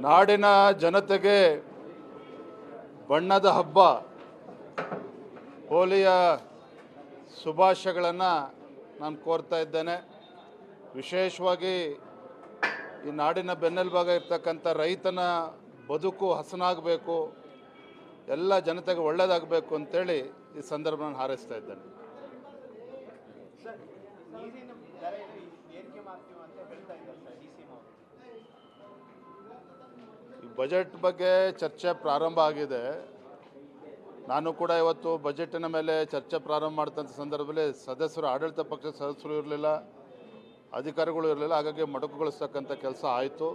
ನಾಡಿನ ಜನತೆಗೆ ಬಣ್ಣದ ಹಬ್ಬ ಹೋಲಿಯ ಶುಭಾಶಯಗಳನ್ನು ನಾನು ಕೋರ್ತಾ ಇದ್ದೇನೆ. ವಿಶೇಷವಾಗಿ ಈ ನಾಡಿನ ಬೆನ್ನೆಲುಬಾಗ ಇರ್ತಕ್ಕಂಥ ರೈತನ ಬದುಕು ಹಸನಾಗಬೇಕು, ಎಲ್ಲ ಜನತೆಗೆ ಒಳ್ಳೆಯದಾಗಬೇಕು ಅಂತೇಳಿ ಈ ಸಂದರ್ಭ ನಾನು ಹಾರೈಸ್ತಾ ಇದ್ದೇನೆ. ಈ ಬಜೆಟ್ ಬಗ್ಗೆ ಚರ್ಚೆ ಪ್ರಾರಂಭ ಆಗಿದೆ. ನಾನು ಕೂಡ ಇವತ್ತು ಬಜೆಟಿನ ಮೇಲೆ ಚರ್ಚೆ ಪ್ರಾರಂಭ ಮಾಡ್ತಂಥ ಸಂದರ್ಭದಲ್ಲಿ ಸದಸ್ಯರು, ಆಡಳಿತ ಪಕ್ಷದ ಸದಸ್ಯರು ಇರಲಿಲ್ಲ, ಅಧಿಕಾರಿಗಳು ಇರಲಿಲ್ಲ. ಹಾಗಾಗಿ ಮೊಟಕುಗೊಳಿಸ್ತಕ್ಕಂಥ ಕೆಲಸ ಆಯಿತು.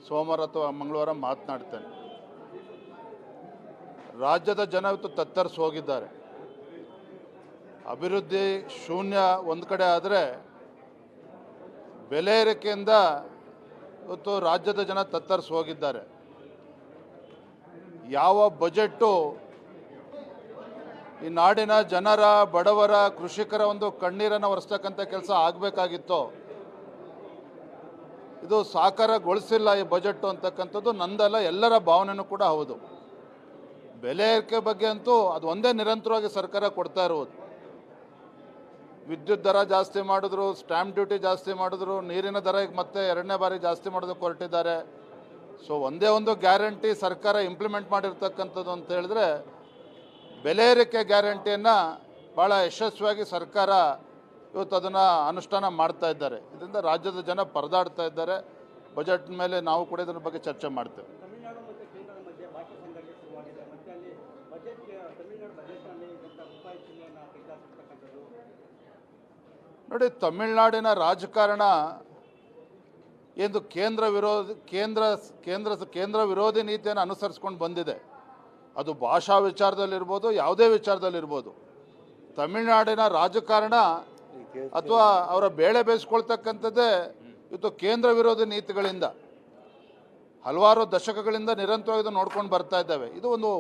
ಸೋಮವಾರ ಅಥವಾ ಮಂಗಳವಾರ ಮಾತನಾಡ್ತೇನೆ. ರಾಜ್ಯದ ಜನ ಇವತ್ತು ತತ್ತರಿಸಿ ಹೋಗಿದ್ದಾರೆ. ಅಭಿವೃದ್ಧಿ ಶೂನ್ಯ ಒಂದು ಕಡೆ ಆದರೆ, ಬೆಲೆ ಏರಿಕೆಯಿಂದ ಇವತ್ತು ರಾಜ್ಯದ ಜನ ತತ್ತರಿಸಿ ಹೋಗಿದ್ದಾರೆ. ಯಾವ ಬಜೆಟ್ಟು ಈ ನಾಡಿನ ಜನರ, ಬಡವರ, ಕೃಷಿಕರ ಒಂದು ಕಣ್ಣೀರನ್ನು ಒರೆಸ್ತಕ್ಕಂಥ ಕೆಲಸ ಆಗಬೇಕಾಗಿತ್ತೋ ಇದು ಸಾಕಾರಗೊಳಿಸಿಲ್ಲ ಈ ಬಜೆಟ್ಟು ಅಂತಕ್ಕಂಥದ್ದು ನಂದಲ್ಲ, ಎಲ್ಲರ ಭಾವನೆಯೂ ಕೂಡ ಹೌದು. ಬೆಲೆ ಏರಿಕೆ ಬಗ್ಗೆ ಅಂತೂ ಅದು ಒಂದೇ ನಿರಂತರವಾಗಿ ಸರ್ಕಾರ ಕೊಡ್ತಾ ಇರುವುದು. ವಿದ್ಯುತ್ ದರ ಜಾಸ್ತಿ ಮಾಡಿದ್ರು, ಸ್ಟ್ಯಾಂಪ್ ಡ್ಯೂಟಿ ಜಾಸ್ತಿ ಮಾಡಿದ್ರು, ನೀರಿನ ದರ ಈಗ ಮತ್ತೆ ಎರಡನೇ ಬಾರಿ ಜಾಸ್ತಿ ಮಾಡೋದಕ್ಕೆ ಹೊರಟಿದ್ದಾರೆ. ಸೊ ಒಂದೇ ಒಂದು ಗ್ಯಾರಂಟಿ ಸರ್ಕಾರ ಇಂಪ್ಲಿಮೆಂಟ್ ಮಾಡಿರ್ತಕ್ಕಂಥದ್ದು ಅಂತ ಹೇಳಿದ್ರೆ ಬೆಲೆ ಏರಿಕೆ ಗ್ಯಾರಂಟಿಯನ್ನು ಭಾಳ ಯಶಸ್ವಿಯಾಗಿ ಸರ್ಕಾರ ಇವತ್ತು ಅದನ್ನು ಅನುಷ್ಠಾನ ಮಾಡ್ತಾ ಇದ್ದಾರೆ. ಇದರಿಂದ ರಾಜ್ಯದ ಜನ ಪರದಾಡ್ತಾ ಇದ್ದಾರೆ. ಬಜೆಟ್ ಮೇಲೆ ನಾವು ಕೂಡ ಇದರ ಬಗ್ಗೆ ಚರ್ಚೆ ಮಾಡ್ತೇವೆ. ನೋಡಿ, ತಮಿಳುನಾಡಿನ ರಾಜಕಾರಣ ಎಂದು ಕೇಂದ್ರ ವಿರೋಧಿ ನೀತಿಯನ್ನು ಅನುಸರಿಸ್ಕೊಂಡು ಬಂದಿದೆ. ಅದು ಭಾಷಾ ವಿಚಾರದಲ್ಲಿರ್ಬೋದು, ಯಾವುದೇ ವಿಚಾರದಲ್ಲಿರ್ಬೋದು. ತಮಿಳುನಾಡಿನ ರಾಜಕಾರಣ ಅಥವಾ ಅವರ ಬೇಳೆ ಬೇಯಿಸ್ಕೊಳ್ತಕ್ಕಂಥದ್ದೇ ಇವತ್ತು ಕೇಂದ್ರ ವಿರೋಧಿ ನೀತಿಗಳಿಂದ ಹಲವಾರು ದಶಕಗಳಿಂದ ನಿರಂತರವಾಗಿ ನೋಡ್ಕೊಂಡು ಬರ್ತಾ ಇದ್ದಾವೆ. ಇದು ಒಂದು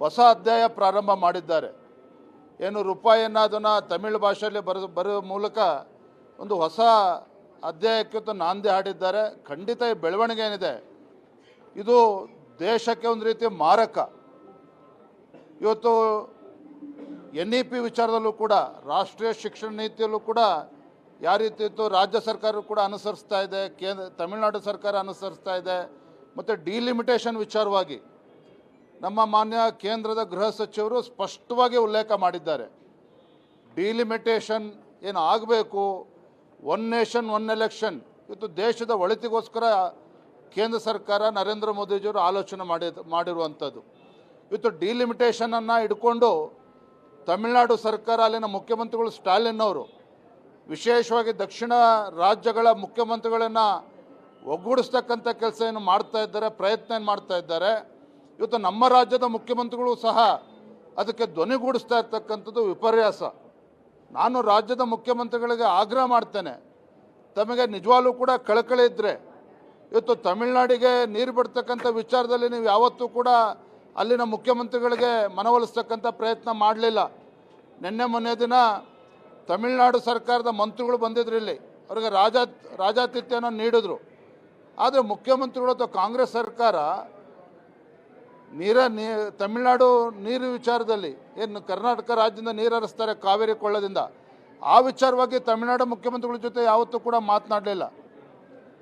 ಹೊಸ ಅಧ್ಯಾಯ ಪ್ರಾರಂಭ ಮಾಡಿದ್ದಾರೆ. ಏನು ರೂಪಾಯಿಯನ್ನು ಅದನ್ನು ತಮಿಳು ಭಾಷೆಯಲ್ಲಿ ಬರೋ ಮೂಲಕ ಒಂದು ಹೊಸ ಅಧ್ಯಾಯಕ್ಕೆ ನಾಂದಿ ಹಾಡಿದ್ದಾರೆ. ಖಂಡಿತ ಈ ಬೆಳವಣಿಗೆ ಏನಿದೆ ಇದು ದೇಶಕ್ಕೆ ಒಂದು ರೀತಿ ಮಾರಕ. ಇವತ್ತು NEP ವಿಚಾರದಲ್ಲೂ ಕೂಡ, ರಾಷ್ಟ್ರೀಯ ಶಿಕ್ಷಣ ನೀತಿಯಲ್ಲೂ ಕೂಡ ಯಾವ ರೀತಿ ಇತ್ತು ರಾಜ್ಯ ಸರ್ಕಾರ ಕೂಡ ಅನುಸರಿಸ್ತಾ ಇದೆ, ತಮಿಳುನಾಡು ಸರ್ಕಾರ ಅನುಸರಿಸ್ತಾ ಇದೆ. ಮತ್ತು ಡಿಲಿಮಿಟೇಷನ್ ವಿಚಾರವಾಗಿ ನಮ್ಮ ಮಾನ್ಯ ಕೇಂದ್ರದ ಗೃಹ ಸಚಿವರು ಸ್ಪಷ್ಟವಾಗಿ ಉಲ್ಲೇಖ ಮಾಡಿದ್ದಾರೆ. ಡಿಲಿಮಿಟೇಷನ್ ಏನು ಆಗಬೇಕು, ಒನ್ ನೇಷನ್ ಒನ್ ಎಲೆಕ್ಷನ್, ಇವತ್ತು ದೇಶದ ಒಳಿತಿಗೋಸ್ಕರ ಕೇಂದ್ರ ಸರ್ಕಾರ ನರೇಂದ್ರ ಮೋದಿಜಿಯವರು ಆಲೋಚನೆ ಮಾಡಿರುವಂಥದ್ದು. ಇವತ್ತು ಡಿಲಿಮಿಟೇಷನನ್ನು ಹಿಡ್ಕೊಂಡು ತಮಿಳುನಾಡು ಸರ್ಕಾರ, ಅಲ್ಲಿನ ಮುಖ್ಯಮಂತ್ರಿಗಳು ಸ್ಟಾಲಿನ್ ಅವರು ವಿಶೇಷವಾಗಿ ದಕ್ಷಿಣ ರಾಜ್ಯಗಳ ಮುಖ್ಯಮಂತ್ರಿಗಳನ್ನು ಒಗ್ಗೂಡಿಸ್ತಕ್ಕಂಥ ಕೆಲಸ ಏನು ಮಾಡ್ತಾ ಇದ್ದಾರೆ, ಪ್ರಯತ್ನ ಏನು ಮಾಡ್ತಾ ಇದ್ದಾರೆ. ಇವತ್ತು ನಮ್ಮ ರಾಜ್ಯದ ಮುಖ್ಯಮಂತ್ರಿಗಳು ಸಹ ಅದಕ್ಕೆ ಧ್ವನಿಗೂಡಿಸ್ತಾ ಇರ್ತಕ್ಕಂಥದ್ದು ವಿಪರ್ಯಾಸ. ನಾನು ರಾಜ್ಯದ ಮುಖ್ಯಮಂತ್ರಿಗಳಿಗೆ ಆಗ್ರಹ ಮಾಡ್ತೇನೆ, ತಮಗೆ ನಿಜವಾಗ್ಲೂ ಕೂಡ ಕಳಕಳಿ ಇದ್ದರೆ ಇವತ್ತು ತಮಿಳುನಾಡಿಗೆ ನೀರು ಬಿಡ್ತಕ್ಕಂಥ ವಿಚಾರದಲ್ಲಿ ನೀವು ಯಾವತ್ತೂ ಕೂಡ ಅಲ್ಲಿನ ಮುಖ್ಯಮಂತ್ರಿಗಳಿಗೆ ಮನವೊಲಿಸ್ತಕ್ಕಂಥ ಪ್ರಯತ್ನ ಮಾಡಲಿಲ್ಲ. ನಿನ್ನೆ ಮೊನ್ನೆ ದಿನ ತಮಿಳುನಾಡು ಸರ್ಕಾರದ ಮಂತ್ರಿಗಳು ಬಂದಿದ್ರು, ಇಲ್ಲಿ ಅವ್ರಿಗೆ ರಾಜಾತಿಥ್ಯನ ನೀಡಿದ್ರು. ಆದರೆ ಮುಖ್ಯಮಂತ್ರಿಗಳು ಅಥವಾ ಕಾಂಗ್ರೆಸ್ ಸರ್ಕಾರ ತಮಿಳುನಾಡು ನೀರು ವಿಚಾರದಲ್ಲಿ ಏನು ಕರ್ನಾಟಕ ರಾಜ್ಯದಿಂದ ನೀರು ಹರಿಸ್ತಾರೆ ಕಾವೇರಿ ಕೊಳ್ಳದಿಂದ, ಆ ವಿಚಾರವಾಗಿ ತಮಿಳುನಾಡು ಮುಖ್ಯಮಂತ್ರಿಗಳ ಜೊತೆ ಯಾವತ್ತೂ ಕೂಡ ಮಾತನಾಡಲಿಲ್ಲ.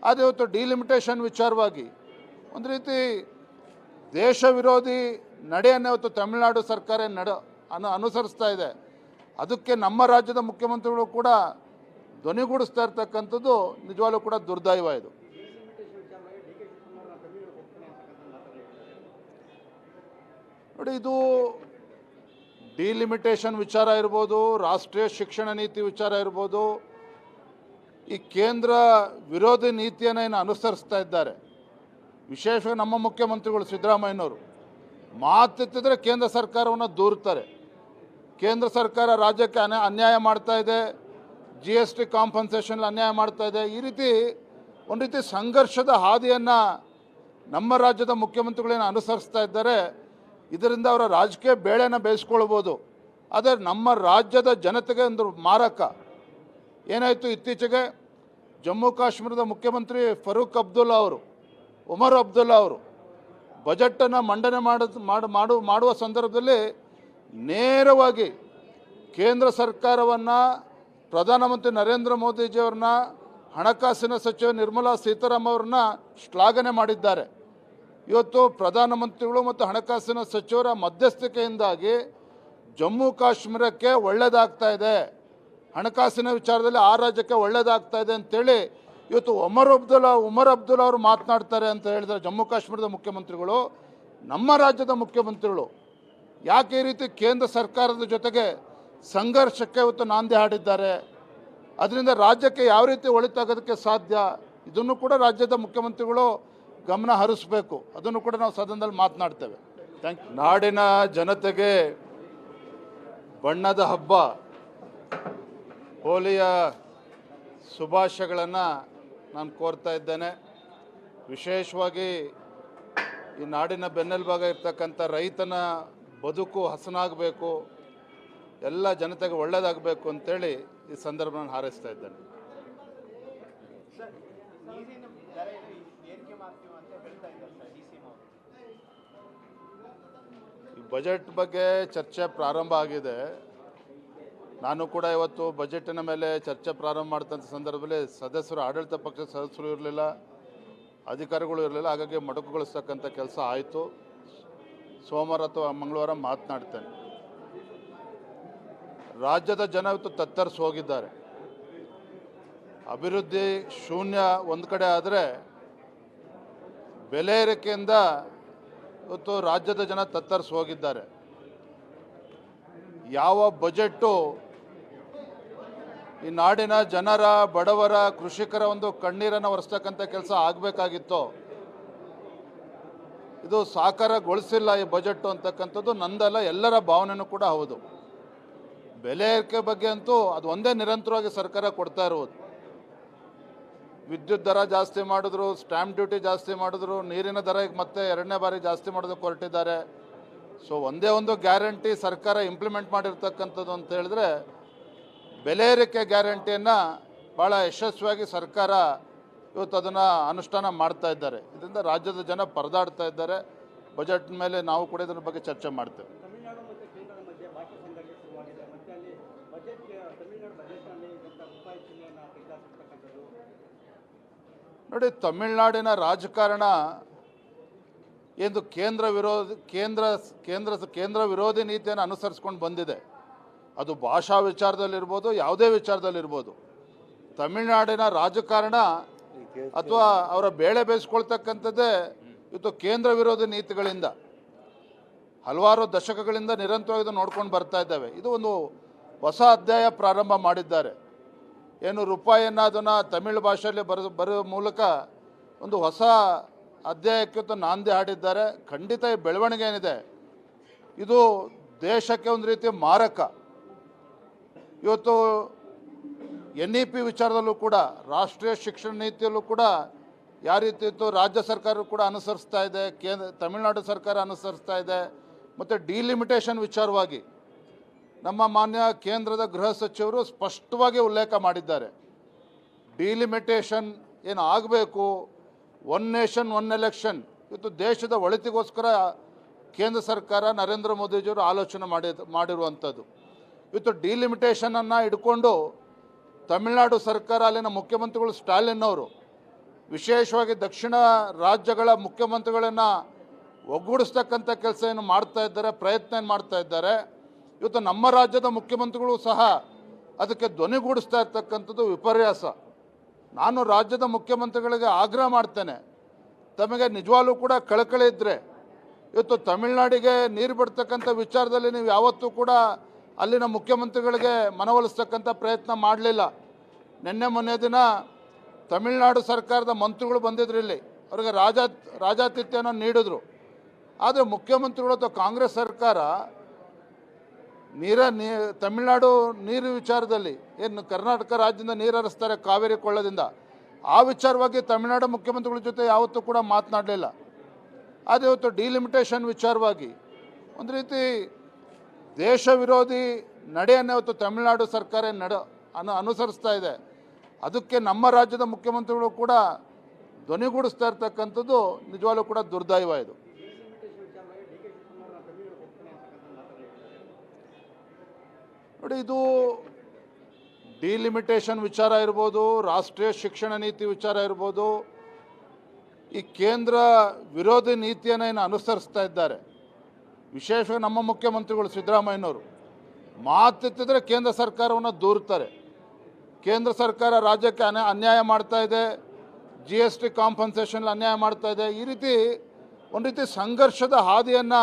ಆದರೆ ಇವತ್ತು ಡಿಲಿಮಿಟೇಷನ್ ವಿಚಾರವಾಗಿ ಒಂದು ರೀತಿ ದೇಶ ವಿರೋಧಿ ನಡೆಯನ್ನು ಇವತ್ತು ತಮಿಳುನಾಡು ಸರ್ಕಾರ ಅನುಸರಿಸ್ತಾ ಇದೆ. ಅದಕ್ಕೆ ನಮ್ಮ ರಾಜ್ಯದ ಮುಖ್ಯಮಂತ್ರಿಗಳು ಕೂಡ ಧ್ವನಿಗೂಡಿಸ್ತಾ ಇರ್ತಕ್ಕಂಥದ್ದು ನಿಜವಾಗ್ಲೂ ಕೂಡ ದುರ್ದೈವ. ಇದು ನೋಡಿ, ಇದು ಡಿಲಿಮಿಟೇಷನ್ ವಿಚಾರ ಇರ್ಬೋದು, ರಾಷ್ಟ್ರೀಯ ಶಿಕ್ಷಣ ನೀತಿ ವಿಚಾರ ಇರ್ಬೋದು, ಈ ಕೇಂದ್ರ ವಿರೋಧಿ ನೀತಿಯನ್ನು ಏನು ಅನುಸರಿಸ್ತಾ ಇದ್ದಾರೆ. ವಿಶೇಷವಾಗಿ ನಮ್ಮ ಮುಖ್ಯಮಂತ್ರಿಗಳು ಸಿದ್ದರಾಮಯ್ಯನವರು ಮಾತೆತ್ತಿದ್ರೆ ಕೇಂದ್ರ ಸರ್ಕಾರವನ್ನು ದೂರ್ತಾರೆ. ಕೇಂದ್ರ ಸರ್ಕಾರ ರಾಜ್ಯಕ್ಕೆ ಅನ್ಯಾಯ ಮಾಡ್ತಾ ಇದೆ, GST ಕಾಂಪನ್ಸೇಷನ್ ಅನ್ಯಾಯ ಮಾಡ್ತಾ ಇದೆ. ಈ ರೀತಿ ಒಂದು ರೀತಿ ಸಂಘರ್ಷದ ಹಾದಿಯನ್ನು ನಮ್ಮ ರಾಜ್ಯದ ಮುಖ್ಯಮಂತ್ರಿಗಳೇನು ಅನುಸರಿಸ್ತಾ ಇದ್ದಾರೆ. ಇದರಿಂದ ಅವರ ರಾಜಕೀಯ ಬೇಳೆನ ಬೇಯಿಸ್ಕೊಳ್ಬೋದು. ಆದರೆ ನಮ್ಮ ರಾಜ್ಯದ ಜನತೆಗೆ ಒಂದು ಮಾರಕ. ಏನಾಯಿತು, ಇತ್ತೀಚೆಗೆ ಜಮ್ಮು ಕಾಶ್ಮೀರದ ಮುಖ್ಯಮಂತ್ರಿ ಫರೂಕ್ ಅಬ್ದುಲ್ಲಾ ಅವರು ಉಮರ್ ಅಬ್ದುಲ್ಲಾ ಅವರು ಬಜೆಟನ್ನು ಮಂಡನೆ ಮಾಡುವ ಸಂದರ್ಭದಲ್ಲಿ ನೇರವಾಗಿ ಕೇಂದ್ರ ಸರ್ಕಾರವನ್ನು, ಪ್ರಧಾನಮಂತ್ರಿ ನರೇಂದ್ರ ಮೋದಿಜಿಯವ್ರನ್ನ, ಹಣಕಾಸಿನ ಸಚಿವ ನಿರ್ಮಲಾ ಸೀತಾರಾಮನ್ ಅವ್ರನ್ನ ಶ್ಲಾಘನೆ ಮಾಡಿದ್ದಾರೆ. ಇವತ್ತು ಪ್ರಧಾನಮಂತ್ರಿಗಳು ಮತ್ತು ಹಣಕಾಸಿನ ಸಚಿವರ ಮಧ್ಯಸ್ಥಿಕೆಯಿಂದಾಗಿ ಜಮ್ಮು ಕಾಶ್ಮೀರಕ್ಕೆ ಒಳ್ಳೆಯದಾಗ್ತಾ ಇದೆ, ಹಣಕಾಸಿನ ವಿಚಾರದಲ್ಲಿ ಆ ರಾಜ್ಯಕ್ಕೆ ಒಳ್ಳೆಯದಾಗ್ತಾ ಇದೆ ಅಂತೇಳಿ ಇವತ್ತು ಉಮರ್ ಅಬ್ದುಲ್ಲಾ ಅವರು ಮಾತನಾಡ್ತಾರೆ ಅಂತ ಹೇಳಿದರೆ ಜಮ್ಮು ಕಾಶ್ಮೀರದ ಮುಖ್ಯಮಂತ್ರಿಗಳು, ನಮ್ಮ ರಾಜ್ಯದ ಮುಖ್ಯಮಂತ್ರಿಗಳು ಯಾಕೆ ಈ ರೀತಿ ಕೇಂದ್ರ ಸರ್ಕಾರದ ಜೊತೆಗೆ ಸಂಘರ್ಷಕ್ಕೆ ಇವತ್ತು ನಾಂದಿ ಹಾಡಿದ್ದಾರೆ? ಅದರಿಂದ ರಾಜ್ಯಕ್ಕೆ ಯಾವ ರೀತಿ ಒಳಿತಾಗೋದಕ್ಕೆ ಸಾಧ್ಯ, ಇದನ್ನು ಕೂಡ ರಾಜ್ಯದ ಮುಖ್ಯಮಂತ್ರಿಗಳು ಗಮನ ಹರಿಸಬೇಕು. ಅದನ್ನು ಕೂಡ ನಾವು ಸದನದಲ್ಲಿ ಮಾತನಾಡ್ತೇವೆ. Thank you. ನಾಡಿನ ಜನತೆಗೆ ಬಣ್ಣದ ಹಬ್ಬ ಹೋಲಿಯ ಶುಭಾಶಯಗಳನ್ನು ನಾನು ಕೋರ್ತಾ ಇದ್ದೇನೆ. ವಿಶೇಷವಾಗಿ ಈ ನಾಡಿನ ಬೆನ್ನೆಲುಬಾಗ ಇರ್ತಕ್ಕಂಥ ರೈತನ ಬದುಕು ಹಸನಾಗಬೇಕು, ಎಲ್ಲ ಜನತೆಗೆ ಒಳ್ಳೆಯದಾಗಬೇಕು ಅಂತೇಳಿ ಈ ಸಂದರ್ಭ ನಾನು ಹಾರೈಸ್ತಾ ಇದ್ದೇನೆ. ಈ ಬಜೆಟ್ ಬಗ್ಗೆ ಚರ್ಚೆ ಪ್ರಾರಂಭ ಆಗಿದೆ. ನಾನು ಕೂಡ ಇವತ್ತು ಬಜೆಟಿನ ಮೇಲೆ ಚರ್ಚೆ ಪ್ರಾರಂಭ ಮಾಡ್ತಂಥ ಸಂದರ್ಭದಲ್ಲಿ ಸದಸ್ಯರು, ಆಡಳಿತ ಪಕ್ಷದ ಸದಸ್ಯರು ಇರಲಿಲ್ಲ, ಅಧಿಕಾರಿಗಳು ಇರಲಿಲ್ಲ. ಹಾಗಾಗಿ ಮೊಟಕುಗೊಳಿಸ್ತಕ್ಕಂಥ ಕೆಲಸ ಆಯಿತು. ಸೋಮವಾರ ಅಥವಾ ಮಂಗಳವಾರ ಮಾತನಾಡ್ತೇನೆ. ರಾಜ್ಯದ ಜನ ಇವತ್ತು ತತ್ತರಿಸಿ ಹೋಗಿದ್ದಾರೆ. ಅಭಿವೃದ್ಧಿ ಶೂನ್ಯ ಒಂದು ಕಡೆ ಆದರೆ, ಬೆಲೆ ಏರಿಕೆಯಿಂದ ಇವತ್ತು ರಾಜ್ಯದ ಜನ ತತ್ತರಿಸಿ ಹೋಗಿದ್ದಾರೆ. ಯಾವ ಬಜೆಟ್ಟು ಈ ನಾಡಿನ ಜನರ, ಬಡವರ, ಕೃಷಿಕರ ಒಂದು ಕಣ್ಣೀರನ್ನು ಒರೆಸ್ತಕ್ಕಂಥ ಕೆಲಸ ಆಗಬೇಕಾಗಿತ್ತು, ಇದು ಸಾಕಾರಗೊಳಿಸಿಲ್ಲ ಈ ಬಜೆಟ್ಟು ಅಂತಕ್ಕಂಥದ್ದು ನಂದಲ್ಲ, ಎಲ್ಲರ ಭಾವನೆಯೂ ಕೂಡ ಹೌದು. ಬೆಲೆ ಏರಿಕೆ ಬಗ್ಗೆ ಅಂತೂ ಅದು ಒಂದೇ ನಿರಂತರವಾಗಿ ಸರ್ಕಾರ ಕೊಡ್ತಾ ಇರುವುದು. ವಿದ್ಯುತ್ ದರ ಜಾಸ್ತಿ ಮಾಡಿದ್ರು, ಸ್ಟ್ಯಾಂಪ್ ಡ್ಯೂಟಿ ಜಾಸ್ತಿ ಮಾಡಿದ್ರು, ನೀರಿನ ದರ ಈಗ ಮತ್ತೆ ಎರಡನೇ ಬಾರಿ ಜಾಸ್ತಿ ಮಾಡೋದಕ್ಕೆ ಹೊರಟಿದ್ದಾರೆ. ಸೊ ಒಂದೇ ಒಂದು ಗ್ಯಾರಂಟಿ ಸರ್ಕಾರ ಇಂಪ್ಲಿಮೆಂಟ್ ಮಾಡಿರ್ತಕ್ಕಂಥದ್ದು ಅಂತ ಹೇಳಿದ್ರೆ ಬೆಲೆ ಏರಿಕೆ ಗ್ಯಾರಂಟಿಯನ್ನು ಭಾಳ ಯಶಸ್ವಿಯಾಗಿ ಸರ್ಕಾರ ಇವತ್ತು ಅದನ್ನು ಅನುಷ್ಠಾನ ಮಾಡ್ತಾ ಇದ್ದಾರೆ. ಇದರಿಂದ ರಾಜ್ಯದ ಜನ ಪರದಾಡ್ತಾ ಇದ್ದಾರೆ. ಬಜೆಟ್ ಮೇಲೆ ನಾವು ಕೂಡ ಇದರ ಬಗ್ಗೆ ಚರ್ಚೆ ಮಾಡ್ತೇವೆ. ನೋಡಿ, ತಮಿಳುನಾಡಿನ ರಾಜಕಾರಣ ಎಂದು ಕೇಂದ್ರ ವಿರೋಧಿ ನೀತಿಯನ್ನು ಅನುಸರಿಸ್ಕೊಂಡು ಬಂದಿದೆ. ಅದು ಭಾಷಾ ವಿಚಾರದಲ್ಲಿರ್ಬೋದು, ಯಾವುದೇ ವಿಚಾರದಲ್ಲಿರ್ಬೋದು. ತಮಿಳುನಾಡಿನ ರಾಜಕಾರಣ ಅಥವಾ ಅವರ ಬೇಳೆ ಬೇಯಿಸ್ಕೊಳ್ತಕ್ಕಂಥದ್ದೇ ಇವತ್ತು ಕೇಂದ್ರ ವಿರೋಧಿ ನೀತಿಗಳಿಂದ ಹಲವಾರು ದಶಕಗಳಿಂದ ನಿರಂತರವಾಗಿ ಇದು ನೋಡ್ಕೊಂಡು ಬರ್ತಾ ಇದ್ದಾವೆ. ಇದು ಒಂದು ಹೊಸ ಅಧ್ಯಾಯ ಪ್ರಾರಂಭ ಮಾಡಿದ್ದಾರೆ. ಏನು ರೂಪಾಯಿಯನ್ನು ಅದನ್ನು ತಮಿಳು ಭಾಷೆಯಲ್ಲಿ ಬರೋ ಮೂಲಕ ಒಂದು ಹೊಸ ಅಧ್ಯಾಯಕ್ಕೆ ನಾಂದಿ ಹಾಡಿದ್ದಾರೆ. ಖಂಡಿತ ಈ ಬೆಳವಣಿಗೆ ಏನಿದೆ ಇದು ದೇಶಕ್ಕೆ ಒಂದು ರೀತಿಯ ಮಾರಕ. ಇವತ್ತು NEP ವಿಚಾರದಲ್ಲೂ ಕೂಡ, ರಾಷ್ಟ್ರೀಯ ಶಿಕ್ಷಣ ನೀತಿಯಲ್ಲೂ ಕೂಡ ಯಾವ ರೀತಿ ಇತ್ತು ರಾಜ್ಯ ಸರ್ಕಾರ ಕೂಡ ಅನುಸರಿಸ್ತಾ ಇದೆ, ತಮಿಳುನಾಡು ಸರ್ಕಾರ ಅನುಸರಿಸ್ತಾ ಇದೆ. ಮತ್ತು ಡಿಲಿಮಿಟೇಷನ್ ವಿಚಾರವಾಗಿ ನಮ್ಮ ಮಾನ್ಯ ಕೇಂದ್ರದ ಗೃಹ ಸಚಿವರು ಸ್ಪಷ್ಟವಾಗಿ ಉಲ್ಲೇಖ ಮಾಡಿದ್ದಾರೆ. ಡಿಲಿಮಿಟೇಷನ್ ಏನು ಆಗಬೇಕು, ಒನ್ ನೇಷನ್ ಒನ್ ಎಲೆಕ್ಷನ್, ಇವತ್ತು ದೇಶದ ಒಳಿತಿಗೋಸ್ಕರ ಕೇಂದ್ರ ಸರ್ಕಾರ ನರೇಂದ್ರ ಮೋದಿಜಿಯವರು ಆಲೋಚನೆ ಮಾಡಿರುವಂಥದ್ದು. ಇವತ್ತು ಡಿಲಿಮಿಟೇಷನನ್ನು ಹಿಡ್ಕೊಂಡು ತಮಿಳುನಾಡು ಸರ್ಕಾರ, ಅಲ್ಲಿನ ಮುಖ್ಯಮಂತ್ರಿಗಳು ಸ್ಟಾಲಿನ್ ಅವರು ವಿಶೇಷವಾಗಿ ದಕ್ಷಿಣ ರಾಜ್ಯಗಳ ಮುಖ್ಯಮಂತ್ರಿಗಳನ್ನು ಒಗ್ಗೂಡಿಸ್ತಕ್ಕಂಥ ಕೆಲಸ ಏನು ಮಾಡ್ತಾ ಇದ್ದಾರೆ, ಪ್ರಯತ್ನ ಏನು ಮಾಡ್ತಾ ಇದ್ದಾರೆ. ಇವತ್ತು ನಮ್ಮ ರಾಜ್ಯದ ಮುಖ್ಯಮಂತ್ರಿಗಳು ಸಹ ಅದಕ್ಕೆ ಧ್ವನಿಗೂಡಿಸ್ತಾ ಇರ್ತಕ್ಕಂಥದ್ದು ವಿಪರ್ಯಾಸ. ನಾನು ರಾಜ್ಯದ ಮುಖ್ಯಮಂತ್ರಿಗಳಿಗೆ ಆಗ್ರಹ ಮಾಡ್ತೇನೆ, ತಮಗೆ ನಿಜವಾಗ್ಲೂ ಕೂಡ ಕಳಕಳಿ ಇದ್ದರೆ ಇವತ್ತು ತಮಿಳುನಾಡಿಗೆ ನೀರು ಬಿಡ್ತಕ್ಕಂಥ ವಿಚಾರದಲ್ಲಿ ನೀವು ಯಾವತ್ತೂ ಕೂಡ ಅಲ್ಲಿನ ಮುಖ್ಯಮಂತ್ರಿಗಳಿಗೆ ಮನವೊಲಿಸ್ತಕ್ಕಂಥ ಪ್ರಯತ್ನ ಮಾಡಲಿಲ್ಲ. ಮೊನ್ನೆ ದಿನ ತಮಿಳುನಾಡು ಸರ್ಕಾರದ ಮಂತ್ರಿಗಳು ಬಂದಿದ್ರು, ಇಲ್ಲಿ ಅವರಿಗೆ ರಾಜಾತಿಥ್ಯನ ನೀಡಿದ್ರು. ಆದರೆ ಮುಖ್ಯಮಂತ್ರಿಗಳು ಅಥವಾ ಕಾಂಗ್ರೆಸ್ ಸರ್ಕಾರ ತಮಿಳುನಾಡು ನೀರು ವಿಚಾರದಲ್ಲಿ ಏನು ಕರ್ನಾಟಕ ರಾಜ್ಯದಿಂದ ನೀರು ಹರಿಸ್ತಾರೆ ಕಾವೇರಿ ಕೊಳ್ಳದಿಂದ, ಆ ವಿಚಾರವಾಗಿ ತಮಿಳುನಾಡು ಮುಖ್ಯಮಂತ್ರಿಗಳ ಜೊತೆ ಯಾವತ್ತೂ ಕೂಡ ಮಾತನಾಡಲಿಲ್ಲ. ಆದರೆ ಇವತ್ತು ಡಿಲಿಮಿಟೇಷನ್ ವಿಚಾರವಾಗಿ ಒಂದು ರೀತಿ ದೇಶ ವಿರೋಧಿ ನಡೆಯನ್ನು ಇವತ್ತು ತಮಿಳುನಾಡು ಸರ್ಕಾರ ಅನುಸರಿಸ್ತಾ ಇದೆ. ಅದಕ್ಕೆ ನಮ್ಮ ರಾಜ್ಯದ ಮುಖ್ಯಮಂತ್ರಿಗಳು ಕೂಡ ಧ್ವನಿಗೂಡಿಸ್ತಾ ಇರ್ತಕ್ಕಂಥದ್ದು ನಿಜವಾಗ್ಲೂ ಕೂಡ ದುರ್ದೈವ ಇದು. ನೋಡಿ, ಇದು ಡಿಲಿಮಿಟೇಷನ್ ವಿಚಾರ ಇರ್ಬೋದು, ರಾಷ್ಟ್ರೀಯ ಶಿಕ್ಷಣ ನೀತಿ ವಿಚಾರ ಇರ್ಬೋದು, ಈ ಕೇಂದ್ರ ವಿರೋಧಿ ನೀತಿಯನ್ನು ಏನು ಅನುಸರಿಸ್ತಾ ಇದ್ದಾರೆ. ವಿಶೇಷವಾಗಿ ನಮ್ಮ ಮುಖ್ಯಮಂತ್ರಿಗಳು ಸಿದ್ದರಾಮಯ್ಯನವರು ಮಾತೆತ್ತಿದ್ರೆ ಕೇಂದ್ರ ಸರ್ಕಾರವನ್ನು ದೂರ್ತಾರೆ. ಕೇಂದ್ರ ಸರ್ಕಾರ ರಾಜ್ಯಕ್ಕೆ ಅನ್ಯಾಯ ಮಾಡ್ತಾ ಇದೆ, GST ಕಾಂಪನ್ಸೇಷನ್ ಅನ್ಯಾಯ ಮಾಡ್ತಾ ಇದೆ. ಈ ರೀತಿ ಒಂದು ರೀತಿ ಸಂಘರ್ಷದ ಹಾದಿಯನ್ನು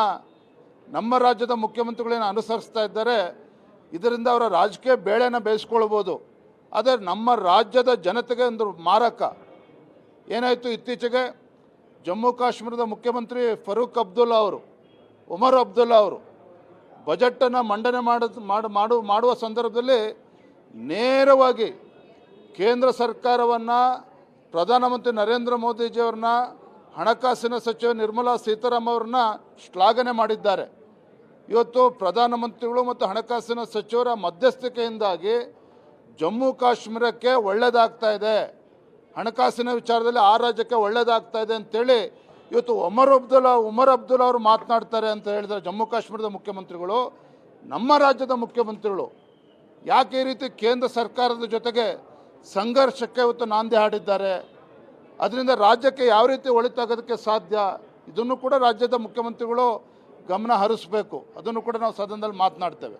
ನಮ್ಮ ರಾಜ್ಯದ ಮುಖ್ಯಮಂತ್ರಿಗಳೇನು ಅನುಸರಿಸ್ತಾ ಇದ್ದಾರೆ. ಇದರಿಂದ ಅವರ ರಾಜಕೀಯ ಬೇಳೆನ ಬೇಯಿಸ್ಕೊಳ್ಬೋದು. ಆದರೆ ನಮ್ಮ ರಾಜ್ಯದ ಜನತೆಗೆ ಒಂದು ಮಾರಕ. ಏನಾಯಿತು, ಇತ್ತೀಚೆಗೆ ಜಮ್ಮು ಕಾಶ್ಮೀರದ ಮುಖ್ಯಮಂತ್ರಿ ಉಮರ್ ಅಬ್ದುಲ್ಲಾ ಅವರು ಬಜೆಟನ್ನು ಮಂಡನೆ ಮಾಡುವ ಸಂದರ್ಭದಲ್ಲಿ ನೇರವಾಗಿ ಕೇಂದ್ರ ಸರ್ಕಾರವನ್ನು, ಪ್ರಧಾನಮಂತ್ರಿ ನರೇಂದ್ರ ಮೋದಿಜಿಯವ್ರನ್ನ, ಹಣಕಾಸಿನ ಸಚಿವೆ ನಿರ್ಮಲಾ ಸೀತಾರಾಮನ್ ಅವ್ರನ್ನ ಶ್ಲಾಘನೆ ಮಾಡಿದ್ದಾರೆ. ಇವತ್ತು ಪ್ರಧಾನಮಂತ್ರಿಗಳು ಮತ್ತು ಹಣಕಾಸಿನ ಸಚಿವರ ಮಧ್ಯಸ್ಥಿಕೆಯಿಂದಾಗಿ ಜಮ್ಮು ಕಾಶ್ಮೀರಕ್ಕೆ ಒಳ್ಳೆಯದಾಗ್ತಾ ಇದೆ, ಹಣಕಾಸಿನ ವಿಚಾರದಲ್ಲಿ ಆ ರಾಜ್ಯಕ್ಕೆ ಒಳ್ಳೆಯದಾಗ್ತಾ ಇದೆ ಅಂತೇಳಿ ಇವತ್ತು ಉಮರ್ ಅಬ್ದುಲ್ಲಾ ಅವರು ಮಾತನಾಡ್ತಾರೆ ಅಂತ ಹೇಳಿದರೆ ಜಮ್ಮು ಕಾಶ್ಮೀರದ ಮುಖ್ಯಮಂತ್ರಿಗಳು, ನಮ್ಮ ರಾಜ್ಯದ ಮುಖ್ಯಮಂತ್ರಿಗಳು ಯಾಕೆ ಈ ರೀತಿ ಕೇಂದ್ರ ಸರ್ಕಾರದ ಜೊತೆಗೆ ಸಂಘರ್ಷಕ್ಕೆ ಇವತ್ತು ನಾಂದಿ ಹಾಡಿದ್ದಾರೆ. ಅದರಿಂದ ರಾಜ್ಯಕ್ಕೆ ಯಾವ ರೀತಿ ಒಳಿತಾಗೋದಕ್ಕೆ ಸಾಧ್ಯ, ಇದನ್ನು ಕೂಡ ರಾಜ್ಯದ ಮುಖ್ಯಮಂತ್ರಿಗಳು ಗಮನ ಹರಿಸಬೇಕು. ಅದನ್ನು ಕೂಡ ನಾವು ಸದನದಲ್ಲಿ ಮಾತನಾಡ್ತೇವೆ.